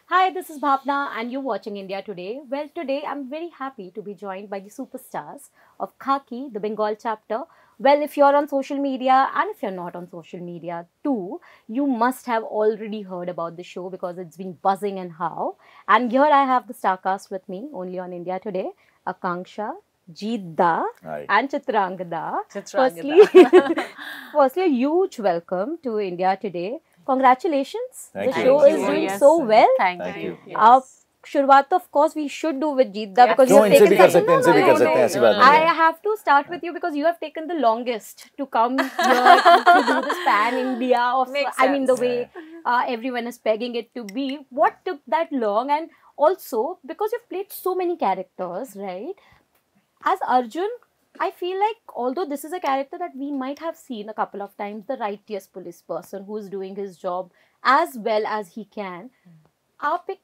Hi, this is Bhavna and you're watching India Today. Well, today I'm very happy to be joined by the superstars of Khaki, the Bengal chapter. Well, if you're on social media and if you're not on social media too, you must have already heard about the show because it's been buzzing and how. And here I have the star cast with me only on India Today. Akanksha, Jeetda and Chitrangada. Firstly, a huge welcome to India Today. Congratulations. Thank the you. show is doing so well. Thank you. शुरुआत of course we should do with Jeetda because No, you've taken I I have to start with you because you have taken the longest to come here to do this pan India of I mean the way everyone is pegging it to be. What took that long? And also because you've played so many characters, right? As Arjun, I feel like although this is a character that we might have seen a couple of times, the righteous police person who is doing his job as well as he can,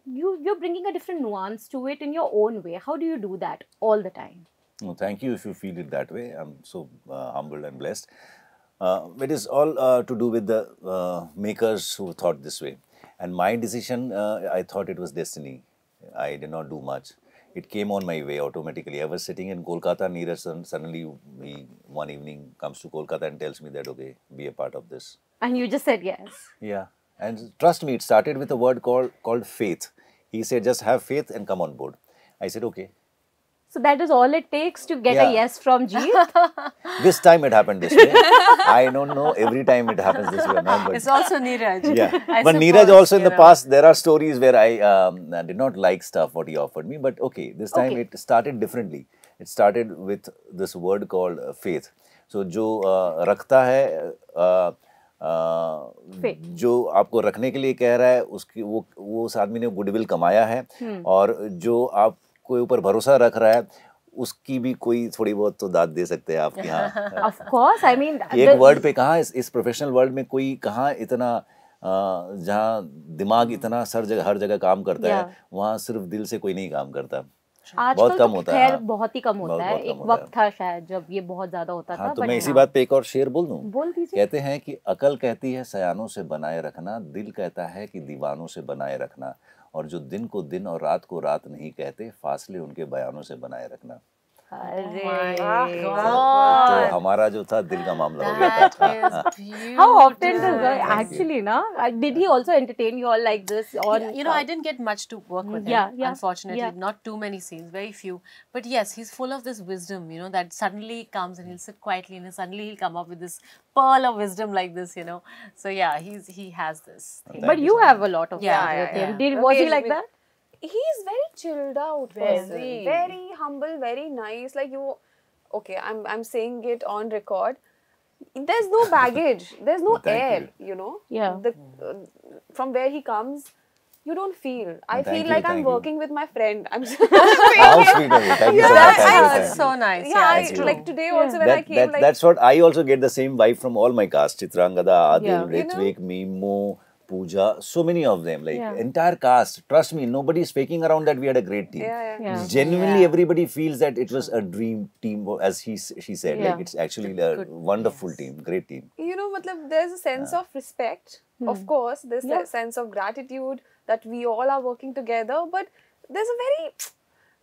you're bringing a different nuance to it in your own way. How do you do that all the time? No, thank you if you feel it that way. I'm so humbled and blessed. It is all to do with the makers who thought this way. And my decision, I thought it was destiny. I did not do much. It came on my way automatically. I was sitting in Kolkata, Neeraj suddenly one evening comes to Kolkata and tells me that, okay, be a part of this. And you just said yes. Yeah. And trust me, it started with a word called faith. He said, just have faith and come on board. I said, okay. So that is all it takes to get a yes from Jeet? This time it happened this way. I don't know, every time it happens this way. No, but it's also Neeraj. Yeah. But Neeraj also in the past, there are stories where I did not like stuff what he offered me. But okay, this time it started differently. It started with this word called faith. So, जो रखता है जो आपको रखने के लिए कह रहा है उसकी वो उस आदमी ने गुडविल कमाया है और जो आपको ऊपर भरोसा रख रहा है उसकी भी कोई थोड़ी बहुत तो दाद दे सकते हैं आपके यहाँ Of course, I mean एक वर्ड पे कहाँ इस प्रोफेशनल वर्ल्ड में कोई कहाँ इतना जहाँ दिमाग इतना हर जगह काम करता है वहाँ सिर्फ दिल से कोई नहीं काम करता बहुत कम होता है बहुत ही कम होता है एक वक्त था शायद जब ये बहुत ज्यादा होता था तो मैं इसी बात पे एक और शेर बोल दूं बोल दीजिए कहते हैं कि अकल कहती है सयानों से बनाए रखना दिल कहता है कि दीवानों से बनाए रखना और जो दिन को दिन और रात को रात नहीं कहते फासले उनके बयानों से बनाए रखना तो हमारा जो था दिल का मामला हो गया था How often does actually na did he also entertain you all like this or you know I didn't get much to work with him unfortunately not too many scenes very few but yes he's full of this wisdom you know that suddenly comes and he'll sit quietly and suddenly he'll come up with this pearl of wisdom like this you know so yeah he has this thing. But you have a lot of with him was he like that? He's very chilled out person, very humble, very nice. Like you, okay, I'm saying it on record. There's no baggage. There's no air. You know. Yeah. From where he comes, you don't feel. I feel like I'm working with my friend. I'm. How sweet of you! Thank you so much. That's so nice. Yeah, like today also when I came, like that's what I also get the same vibe from all my cast: Chitrangada, Adil, Ritvik, Mimo. Pooja, so many of them, like entire cast. Trust me, nobody is faking around that we had a great team. Genuinely, everybody feels that it was a dream team, as she said. Like it's actually a wonderful team, great team. You know, there's a sense of respect. Of course, there's a sense of gratitude that we all are working together. But there's a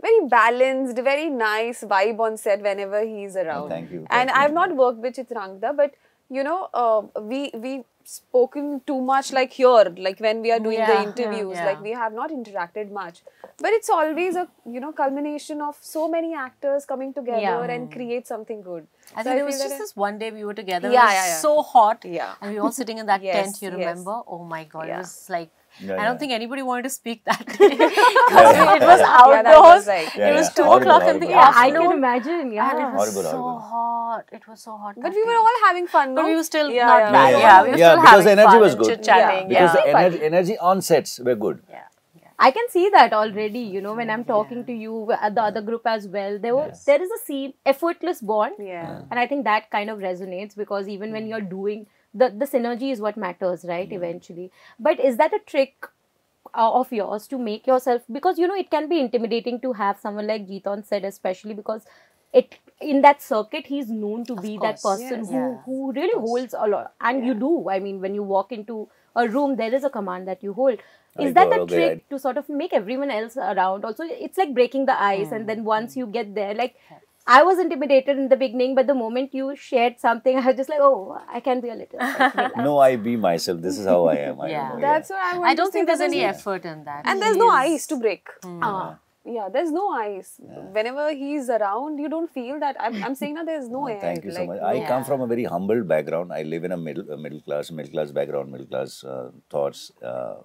very balanced, very nice vibe on set whenever he's around. Thank you. And I've not worked with Chitrangada, but you know, we spoken too much like here, like when we are doing the interviews, like we have not interacted much. But it's always a, you know, culmination of so many actors coming together and create something good. I think there was just this one day we were together, it was so hot, and we were all sitting in that tent, you remember? Oh my God, it was like, I don't think anybody wanted to speak that day. It was outdoors. It was 2 o'clock in the afternoon. I can imagine. And it was so hot. It was so hot. But we were all having fun. But we were still not bad. Yeah, we were still because the energy was good. Chit-chatting. Because the energy on sets were good. I can see that already, you know, when I'm talking to you, the other group as well. There is a effortless bond. Yeah. And I think that kind of resonates, because even when you're doing, the synergy is what matters, right, eventually. But is that a trick of yours to make yourself, because, you know, it can be intimidating to have someone like Jeet on set, especially because in that circuit he's known to be that person who really holds a lot, and you do, I mean, when you walk into a room there is a command that you hold. Is that the trick to sort of make everyone else around also, it's like breaking the ice, and then once you get there, like I was intimidated in the beginning, but the moment you shared something, I was just like, oh, I can be a little. No, I be myself. This is how I am. I don't know. That's what I want. I don't think there's any effort in that. And there's no ice to break. Yeah, there's no ice. Whenever he's around, you don't feel that. I'm saying that there's no air. Thank you so much. I come from a very humble background. I live in a middle class background, middle class thoughts,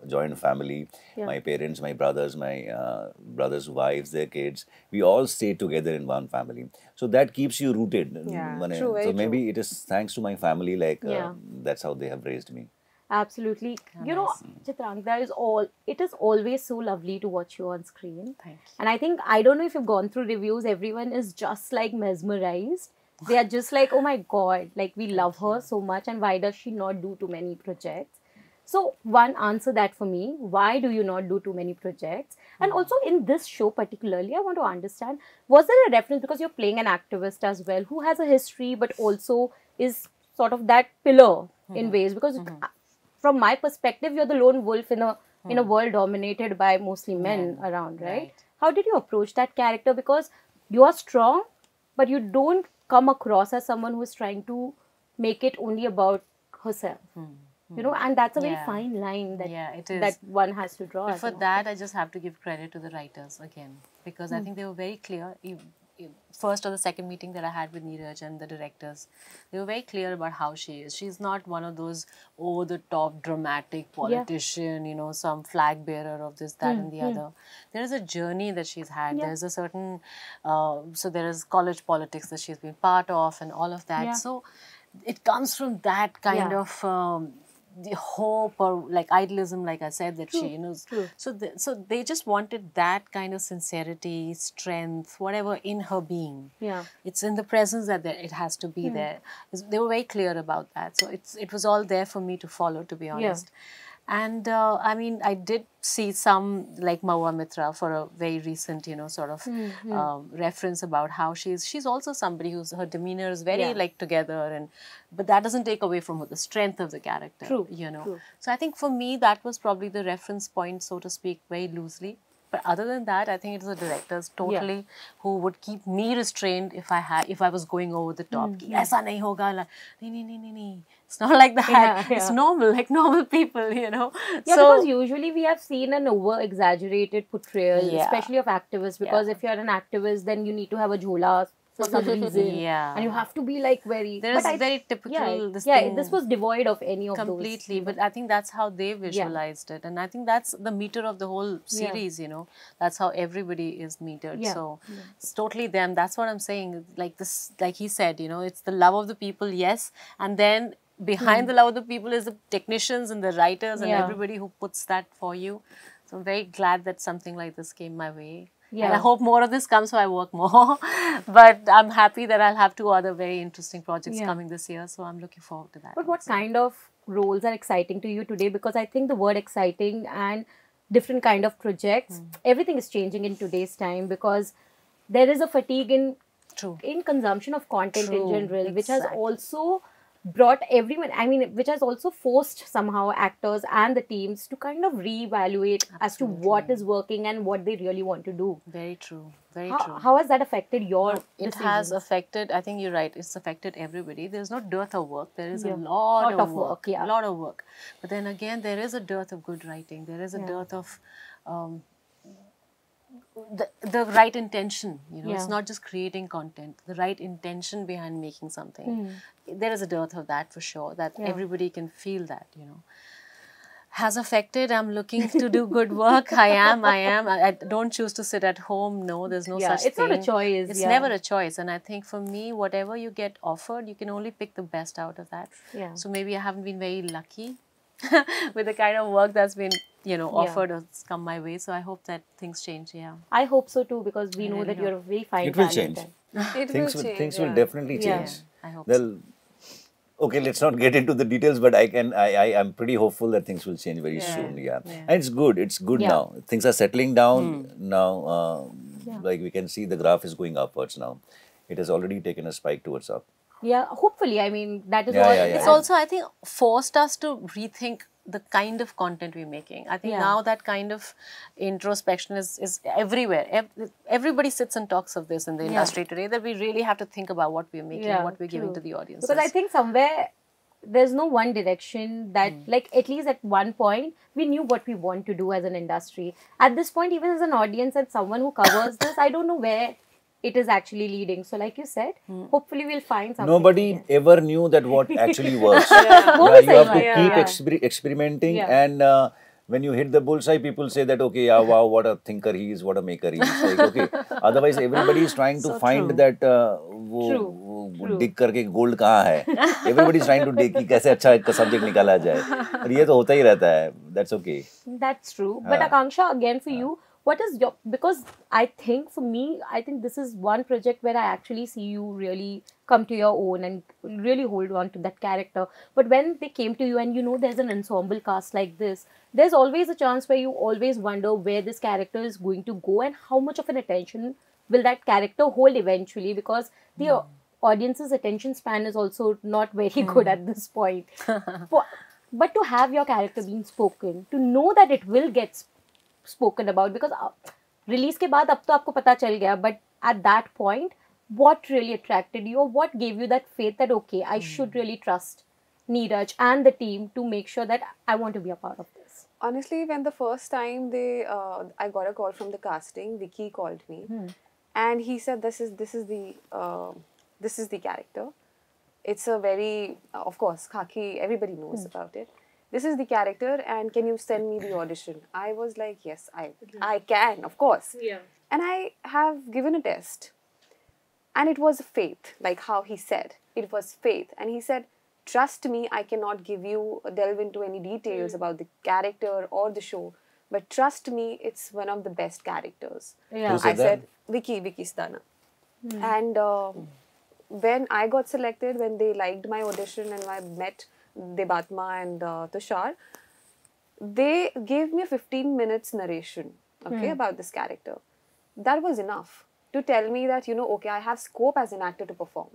joint family. My parents, my brothers, brothers' wives, their kids. We all stay together in one family. So that keeps you rooted. Yeah, true, so maybe it is thanks to my family. Like that's how they have raised me. Absolutely. You know, Chitrangada, it is always so lovely to watch you on screen. Thank you. And I think, I don't know if you've gone through reviews, everyone is just like mesmerized. They are just like, oh my God, like we love her so much, and why does she not do too many projects? So one, answer that for me. Why do you not do too many projects? And also in this show particularly, I want to understand, was there a reference, because you're playing an activist as well, who has a history but also is sort of that pillar in ways, because from my perspective, you're the lone wolf in a world dominated by mostly men around, right? How did you approach that character? Because you are strong, but you don't come across as someone who is trying to make it only about herself. You know, and that's a very fine line that it is. that one has to draw. But for that, I just have to give credit to the writers again, because I think they were very clear. First or the second meeting that I had with Neeraj and the directors, they were very clear about how she is. She's not one of those over-the-top dramatic politician, you know, some flag bearer of this, that and the other. There is a journey that she's had. There's a certain, so there is college politics that she's been part of and all of that. So it comes from that kind of the hope or like idealism, like I said, that she, you know. So they just wanted that kind of sincerity, strength, whatever in her being. It's in the presence that it has to be there. They were very clear about that. So it was all there for me to follow, to be honest. And I mean, I did see some like Mahua Mitra for a very recent, you know, sort of reference about how she's also somebody who's, her demeanor is very like together, but that doesn't take away from her the strength of the character, you know. So I think for me that was probably the reference point, so to speak, very loosely. But other than that, I think it was the directors totally who would keep me restrained if I was going over the top. Aisa nahi hoga, like, nahi. It's not like that. It's normal, like normal people, you know. Yeah, so, because usually we have seen an over-exaggerated portrayal, especially of activists. Because if you're an activist, then you need to have a jhola for some reason. And you have to be like very... There's very typical... this was devoid of any of completely, those. But I think that's how they visualized it. And I think that's the meter of the whole series, you know. That's how everybody is metered. So it's totally them. That's what I'm saying. Like this, like he said, you know, it's the love of the people, yes. And then behind the love of the people is the technicians and the writers and everybody who puts that for you. So I'm very glad that something like this came my way. And I hope more of this comes so I work more. But I'm happy that I'll have 2 other very interesting projects coming this year. So I'm looking forward to that. But what kind of roles are exciting to you today? Because I think the word exciting and different kind of projects, everything is changing in today's time, because there is a fatigue in consumption of content in general, which has also brought everyone, I mean, which has also forced somehow actors and the teams to kind of reevaluate as to what is working and what they really want to do. Very true. Very true. How has that affected your It has affected, I think you're right, it's affected everybody. There's no dearth of work. There is a lot of work. A lot of work. But then again, there is a dearth of good writing. There is a dearth of the right intention, you know. It's not just creating content, the right intention behind making something. There is a dearth of that for sure, that everybody can feel that, you know. Has affected, I'm looking to do good work. I am. I don't choose to sit at home. No, there's no such thing. It's not a choice. It's never a choice. And I think for me, whatever you get offered, you can only pick the best out of that. So maybe I haven't been very lucky with the kind of work that's been, you know, offered or come my way. So I hope that things change. Yeah. I hope so too, because we know that you're a very fine It will talent. change. It Things will change. things will definitely change. I hope They'll, okay, let's not get into the details, but I'm pretty hopeful that things will change very soon. Yeah. And it's good. It's good now. Things are settling down now. Like we can see the graph is going upwards now. It has already taken a spike towards up. Yeah, hopefully. I mean, that is Yeah, what yeah, yeah. It's also, I think, forced us to rethink the kind of content we're making. I think now that kind of introspection is everywhere. Everybody sits and talks of this in the industry today, that we really have to think about what we're making, what we're giving to the audience. Because I think somewhere there's no one direction that, like, at least at one point, we knew what we want to do as an industry. At this point, even as an audience and someone who covers this, I don't know where it is actually leading. So like you said, hopefully we'll find something. Nobody ever knew that what actually works. You have to keep experimenting, and when you hit the bullseye, people say that, okay, yeah, wow, what a thinker he is, what a maker he is. Like, okay. Otherwise, everybody is trying to find that वो dig करके gold कहाँ है. Everybody is trying to dig कि कैसे अच्छा एक subject निकाला जाए. और ये तो होता ही रहता है. That's okay. That's true. But Akanksha, again for you, what is your, because I think for me, I think this is one project where I actually see you really come to your own and really hold on to that character. But when they came to you and you know there's an ensemble cast like this, there's always a chance where you always wonder where this character is going to go and how much of an attention will that character hold eventually, because the audience's attention span is also not very good at this point. But to have your character being spoken, to know that it will get spoken about, because release के बाद अब तो आपको पता चल गया, but at that point, what really attracted you, or what gave you that faith that, okay, I should really trust Neeraj and the team to make sure that I want to be a part of this? Honestly, when the first time I got a call from the casting, Vicky called me, and he said, this is the character. It's a very, of course, Khaki, everybody knows about it. This is the character, and can you send me the audition? I was like, yes, I can, of course. Yeah. And I have given a test. And it was faith, like how he said. It was faith. And he said, trust me, I cannot delve into any details about the character or the show. But trust me, it's one of the best characters. Yeah. Who said I said, Vicky Sthana. And when I got selected, when they liked my audition and I met Debatma and Tushar, they gave me a 15 minutes narration, okay, about this character. That was enough to tell me that, okay, I have scope as an actor to perform.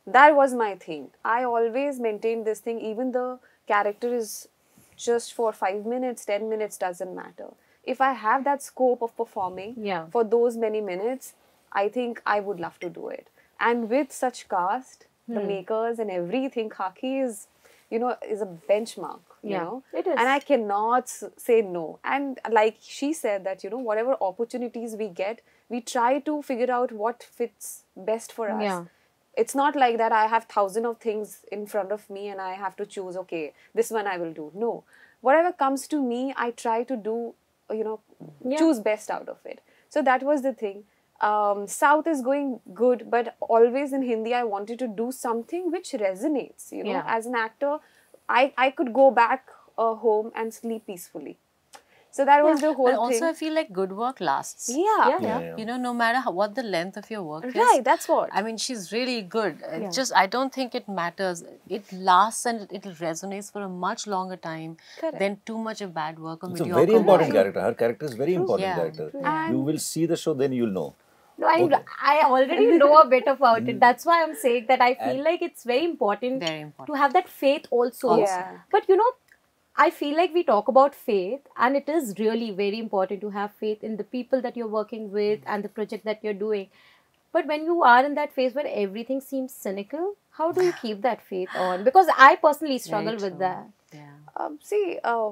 That was my thing. I always maintained this thing, even the character is just for 5 minutes, 10 minutes, doesn't matter. If I have that scope of performing for those many minutes, I think I would love to do it. And with such cast, the makers and everything, Khaki is a benchmark, you know. It is. And I cannot say no. And like she said that, whatever opportunities we get, we try to figure out what fits best for us. Yeah. It's not like that I have thousands of things in front of me and I have to choose, okay, this one I will do. No. Whatever comes to me, I try to do, choose best out of it. So that was the thing. South is going good, but always in Hindi, I wanted to do something which resonates, As an actor, I could go back home and sleep peacefully. So that was the whole thing. Also, I feel like good work lasts. Yeah. No matter what the length of your work is. Right, that's what. I mean, she's really good. It's just, I don't think it matters. It lasts and it resonates for a much longer time than too much of bad work or It's a mediocre very important work. character. Her character is very important character. You will see the show, then you'll know. No, I already know a bit about it. That's why I'm saying that I feel like it's very important to have that faith also. Yeah. But I feel like we talk about faith, and it is really very important to have faith in the people that you're working with and the project that you're doing. But when you are in that phase where everything seems cynical, how do you keep that faith on? Because I personally struggle with that. Yeah.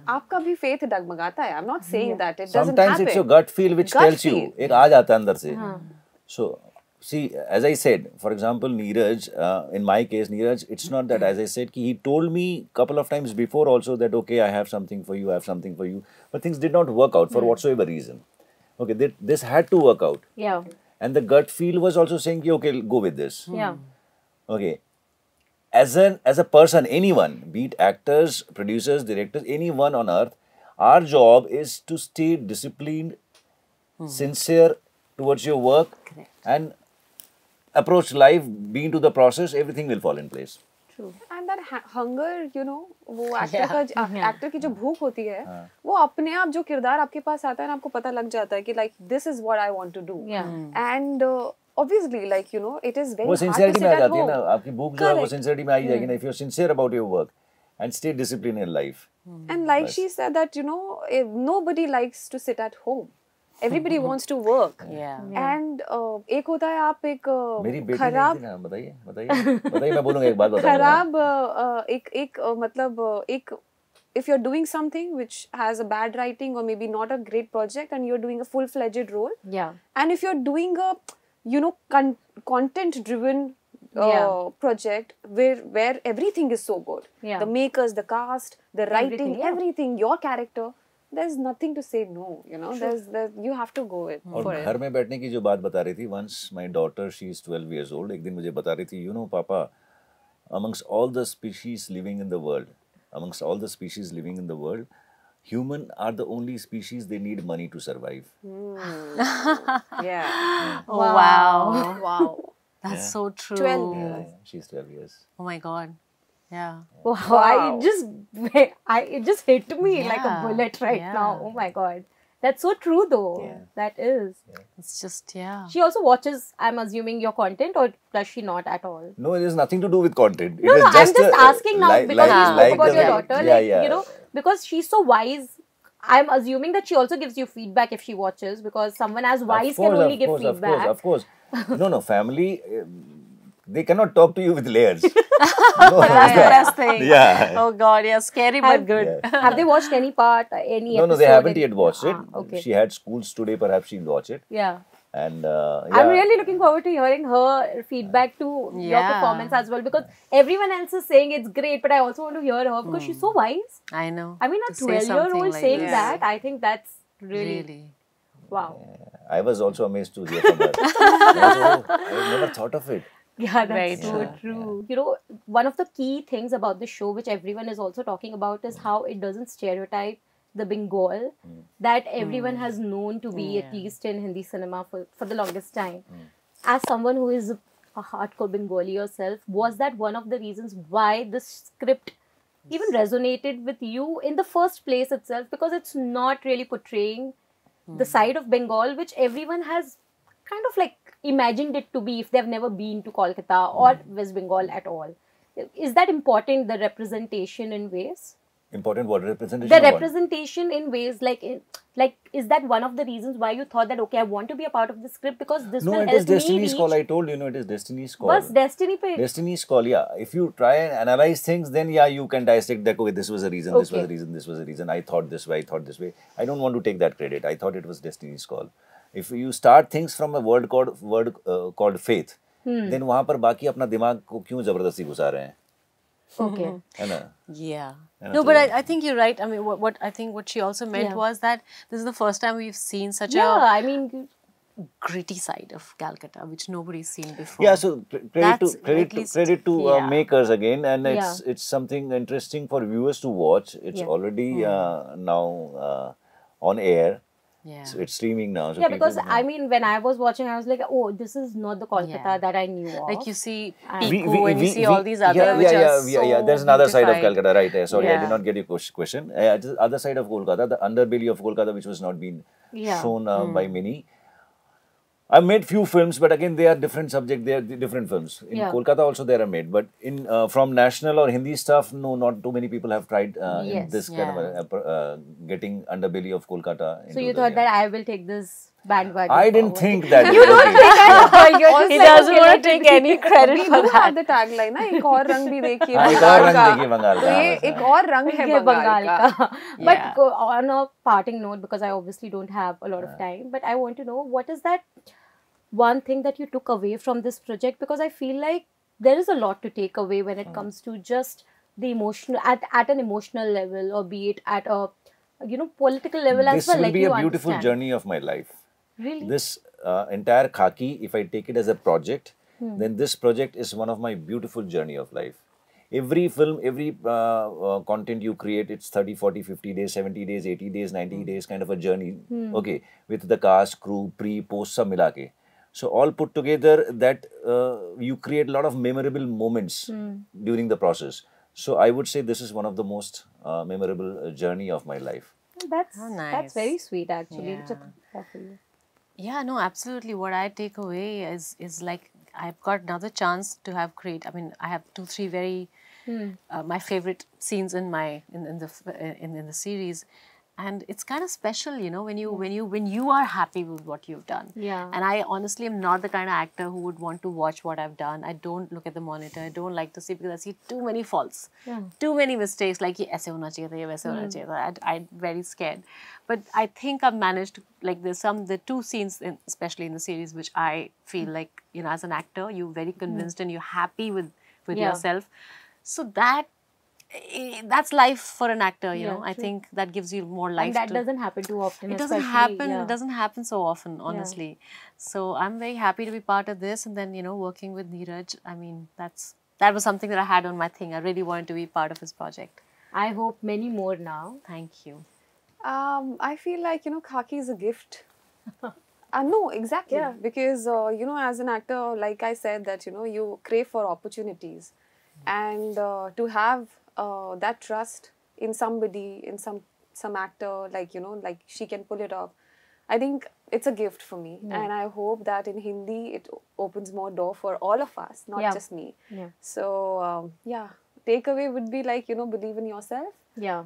आपका भी faith डगमगाता है. I'm not saying that it doesn't Sometimes happen. it's your gut feel which tells you. एक आ जाता है अंदर से. So, see, as I said, for example, Neeraj, in my case, Neeraj, it's not that, as I said, he told me a couple of times before also that, okay, I have something for you, I have something for you. But things did not work out for whatsoever reason. Okay, this had to work out. Yeah. And the gut feel was also saying, okay, go with this. Yeah. Okay. as a person, anyone, be it actors, producers, directors, anyone on earth, our job is to stay disciplined, sincere towards your work, and approach life, be into the process, everything will fall in place. True. And that hunger, you know, वो actor की जो भूख होती है, वो अपने आप जो किरदार आपके पास आता है ना, आपको पता लग जाता है कि like this is what I want to do. And obviously, like, you know, it is very hard to sit at home. वो sincerity में आ जाती है ना, आपकी भूख जो है वो sincerity में आ ही जाएगी ना, if you're sincere about your work and stay disciplined in life. And like she said that, you know, nobody likes to sit at home. Everybody wants to work. And एक होता है आप एक खराब, बताइए मैं बोलूँगा एक बात बताऊँगा. खराब एक मतलब एक, if you're doing something which has a bad writing or maybe not a great project and you're doing a full-fledged role. And if you're doing a, you know, content-driven project where everything is so good. The makers, the cast, the writing, everything, your character. There's nothing to say no, you know. There's you have to go it. और घर में बैठने की जो बात बता रही थी, once my daughter, she is 12 years old, एक दिन मुझे बता रही थी, you know, Papa, amongst all the species living in the world, human are the only species they need money to survive. Wow. That's so true. 12 years. She's 12 years. Oh my God. Yeah. Wow. It just hit me like a bullet right now. Oh my God. That's so true though. That is. It's just, She also watches, I'm assuming, your content, or does she not at all? No, it has nothing to do with content. No, I'm just asking now because you spoke about your daughter. You know, because she's so wise, I'm assuming that she also gives you feedback if she watches, because someone as wise can only give feedback. Of course. No, family, they cannot talk to you with layers. No, that's the best thing. Oh God, scary but good. Have they watched any part, any episode? No, they haven't yet watched it. Okay. She had schools today, perhaps she'll watch it. And I'm really looking forward to hearing her feedback to your performance as well, because everyone else is saying it's great, but I also want to hear her because she's so wise. I know. I mean, a 12-year-old saying that, I think that's really. Wow. I was also amazed to hear from her. I never thought of it. Yeah, that's so true. You know, one of the key things about the show, which everyone is also talking about, is how it doesn't stereotype the Bengal that everyone has known to be, at least in Hindi cinema for the longest time. As someone who is a hardcore Bengali yourself, was that one of the reasons why the script even resonated with you in the first place itself? Because it's not really portraying the side of Bengal, which everyone has kind of like imagined it to be if they've never been to Kolkata or West Bengal at all. Is that important, the representation in ways? Important what? Representation? The representation in ways like is that one of the reasons why you thought that, okay, I want to be a part of the script because this will help me reach? No, it is Destiny's Call. I told you, it is Destiny's Call. Bas Destiny pe. Destiny's Call, If you try and analyze things, then you can dissect that, okay, this was a reason, this was a reason, this was a reason. I thought this way, I thought this way. I don't want to take that credit. I thought it was Destiny's Call. If you start things from a word called faith, then वहाँ पर बाकी अपना दिमाग को क्यों जबरदस्ती घुसा रहे हैं? Okay. है ना? Yeah. No, but I think you're right. I mean, what she also meant was that this is the first time we've seen such a gritty side of Calcutta, which nobody's seen before. Yeah, so credit to makers again, and it's something interesting for viewers to watch. It's already now on air. So it's streaming now. So because I mean, when I was watching, I was like, oh, this is not the Kolkata that I knew of. Like you see Pico and you see all these other which are so there's another side of Calcutta, right? Sorry, I did not get your question. The other side of Kolkata, the underbelly of Kolkata, which was not being shown by many. I've made few films, but again, they are different subject. They are different films. In Kolkata also they are made, but in from national or Hindi stuff, no, not too many people have tried in this kind of getting underbelly of Kolkata. So you thought that I will take this bandwagon. I didn't think that. You don't think I He doesn't want to take any credit for that. have the tagline ना एक और रंग भी देखिए बंगाल का तो ये एक और रंग है बंगाल का. But on a parting note, because I obviously don't have a lot of time, but I want to know, what is that one thing that you took away from this project? Because I feel like there is a lot to take away when it comes to just the emotional, at an emotional level, or be it at a political level as well. This will be a beautiful journey of my life. Really? This entire Khaki, if I take it as a project, then this project is one of my beautiful journey of life. Every film, every content you create, it's 30, 40, 50 days, 70 days, 80 days, 90 days kind of a journey. Okay, with the cast, crew, pre, post, sab mila ke. So all put together, that you create a lot of memorable moments during the process. So I would say this is one of the most memorable journey of my life. That's nice. That's very sweet, actually. Yeah, no, absolutely. What I take away is like I've got another chance to have I mean, I have 2, 3 very my favorite scenes in the series, and it's kind of special, you know, when you are happy with what you've done. Yeah. And I honestly am not the kind of actor who would want to watch what I've done. I don't look at the monitor. I don't like to see, because I see too many faults, too many mistakes. Like ye aise hona chahiye tha, ye waise hona chahiye tha. I'm very scared. But I think I've managed to, like, the 2 scenes, especially in the series, which I feel like, you know, as an actor, you're very convinced and you're happy with yourself. So that's life for an actor, you know. I think that gives you more life. And that doesn't happen too often. It doesn't happen. It doesn't happen so often, honestly. So I'm very happy to be part of this, and then, you know, working with Neeraj. I mean, that was something that I had on my thing. I really wanted to be part of his project. I hope many more now. Thank you. I feel like, you know, Khaki is a gift. No, exactly. Yeah. Because, you know, as an actor, like I said, that, you know, you crave for opportunities. And to have that trust in somebody, in some actor, like, you know, like she can pull it off, I think it's a gift for me. And I hope that in Hindi, it opens more door for all of us, not just me. So, takeaway would be like, you know, believe in yourself.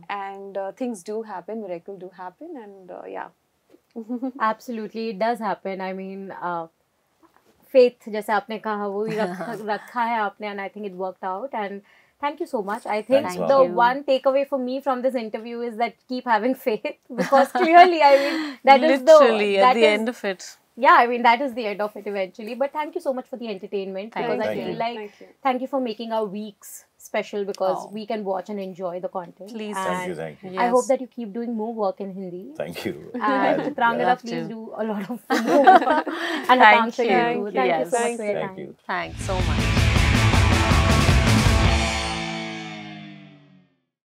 And things do happen, miracle do happen, and Absolutely, it does happen. I mean, faith, जैसे आपने कहा, वो ही रखा है आपने, and I think it worked out. And thank you so much. I think one takeaway for me from this interview is that keep having faith, because clearly, I mean, that is literally at the end of it. Yeah, I mean, that is the end of it eventually. But thank you so much for the entertainment. Because I feel like, thank you for making our weeks special, because we can watch and enjoy the content. Please. Thank you. I hope that you keep doing more work in Hindi. Thank you. And Chitrangada, please do a lot of more. And Thank you. Thank you so much for your time. Thanks so much.